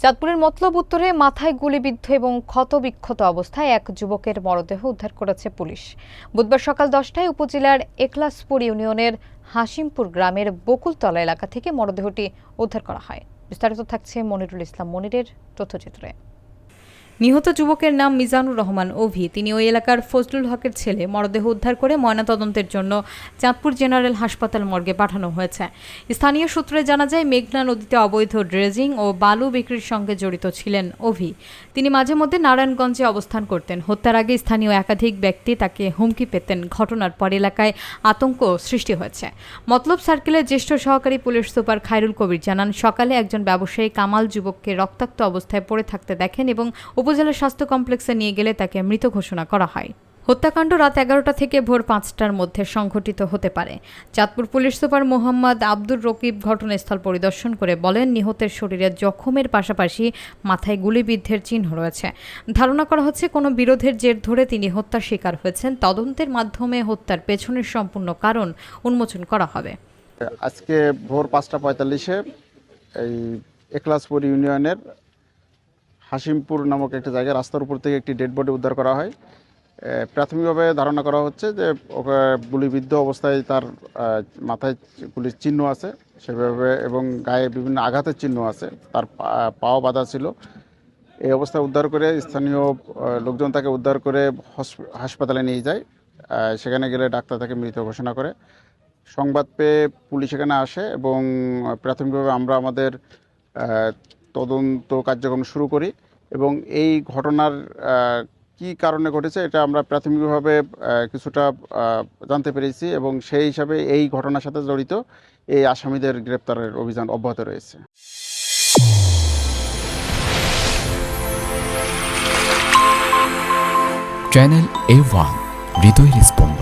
চাঁদপুরের মতলব উত্তরে মাথায় গুলিবিদ্ধ এবং ক্ষতবিক্ষত অবস্থায় এক যুবকের মরদেহ উদ্ধার করেছে পুলিশ। বুধবার সকাল 10টায় উপজেলার একলাসপুর ইউনিয়নের হাসিমপুর গ্রামের বকুলতলা এলাকা থেকে মরদেহটি উদ্ধার করা হয়। বিস্তারিত থাকছে মনিরুল ইসলাম মনিরের তথ্যচিত্রে। নিহত যুবকের নাম মিজানুর রহমান অভি। তিনি ওই এলাকার ফজলুল হকের ছেলে। মরদেহ উদ্ধার করে ময়নাতদন্তের জন্য চাঁদপুর জেনারেল হাসপাতাল মর্গে পাঠানো হয়েছে। স্থানীয় সূত্রে জানা যায়, মেঘনা নদীতে অবৈধ ড্রেজিং ও বালু বিক্রির সঙ্গে জড়িত ছিলেন অভি। তিনি মাঝে মধ্যে নারায়ণগঞ্জে অবস্থান করতেন। হত্যার আগে স্থানীয় একাধিক ব্যক্তি তাকে হুমকি পেতেন। ঘটনার পর এলাকায় আতঙ্ক সৃষ্টি হয়েছে। মতলব সার্কেলের জ্যেষ্ঠ সহকারী পুলিশ সুপার খায়রুল কবির জানান, সকালে একজন ব্যবসায়ী কামাল যুবককে রক্তাক্ত অবস্থায় পড়ে থাকতে দেখেন এবং উপজেলা স্বাস্থ্য কমপ্লেক্সে নিয়ে গেলে তাকে মৃত ঘোষণা করা হয়। হত্যাকাণ্ড রাত 11টা থেকে ভোর 5টার মধ্যে সংঘটিত হতে পারে। চাঁদপুর পুলিশ সুপার মোহাম্মদ আব্দুর রকিব ঘটনাস্থল পরিদর্শন করে বলেন, নিহতের শরীরে জখমের পাশাপাশি মাথায় গুলিবিদ্ধের চিহ্ন রয়েছে। ধারণা করা হচ্ছে কোনো বিরোধের জের ধরে তিনি হত্যার শিকার হয়েছেন। তদন্তের মাধ্যমে হত্যার পেছনের সম্পূর্ণ কারণ উন্মোচন করা হবে। আজকে ভোর 5:45-এ এই একলাসপুর ইউনিয়নের হাসিমপুর নামক একটা জায়গায় রাস্তার উপর থেকে একটি ডেড বডি উদ্ধার করা হয়। প্রাথমিকভাবে ধারণা করা হচ্ছে যে ওকে গুলিবিদ্ধ অবস্থায় তার মাথায় গুলির চিহ্ন আছে সেভাবে, এবং গায়ে বিভিন্ন আঘাতের চিহ্ন আছে, তার পাও বাঁধা ছিল। এই অবস্থায় উদ্ধার করে স্থানীয় লোকজন তাকে উদ্ধার করে হাসপাতালে নিয়ে যায়। সেখানে গেলে ডাক্তার তাকে মৃত ঘোষণা করে। সংবাদ পেয়ে পুলিশ এখানে আসে এবং প্রাথমিকভাবে আমরা আমাদের তদন্ত কার্যক্রম শুরু করি এবং এই ঘটনার কি কারণে ঘটেছে এটা আমরা প্রাথমিকভাবে কিছুটা জানতে পেরেছি এবং সেই হিসাবে এই ঘটনার সাথে জড়িত এই আসামিদের গ্রেপ্তারের অভিযান অব্যাহত রয়েছে। চ্যানেল A1 হৃদয়ের স্পন্দন।